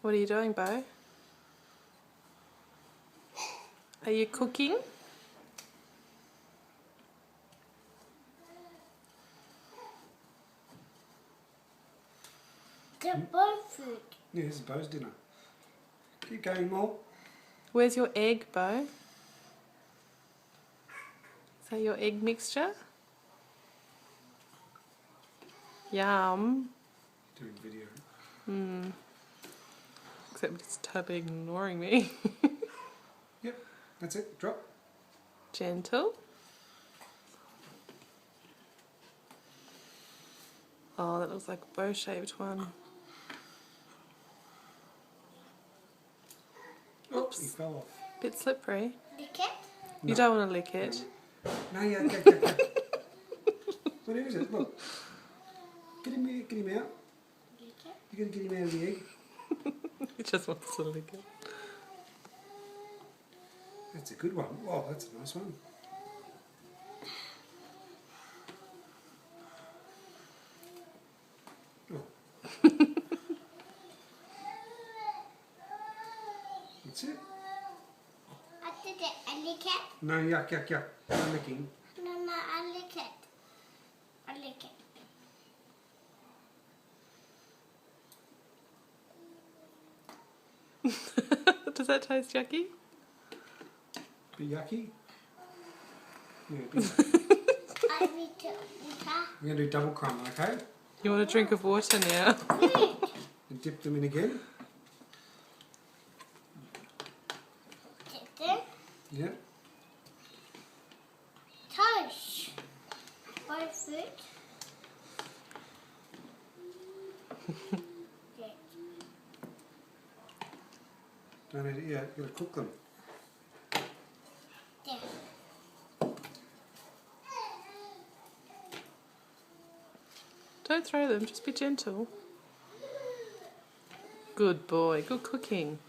What are you doing, Bo? Are you cooking? The bird food. Yeah, this is Bo's dinner. Keep going more. Where's your egg, Bo? Is that your egg mixture? Yum. Doing video. Except it's totally ignoring me. Yep, that's it. Drop. Gentle. Oh, that looks like a bow-shaped one. Oops. Oops. He fell off. Bit slippery. Lick it. You don't want to lick it. No, yeah. What is it? Look. Get him out. Lick it. You got to get him out of the egg. He just wants to lick it. That's a good one. Wow, that's a nice one. Oh. That's it. I did it. I lick it. No, yuck. No licking. No, I lick it. I lick it. Does that taste yucky? Bit yucky. Yeah, bit yucky. I need to water. We're going to do double crumb, okay? You want a drink of water now? And dip them in again. Dip them. Yeah. Toast. Bird food. Good. Don't need it yet. You've got to cook them. There. Don't throw them, just be gentle. Good boy, good cooking.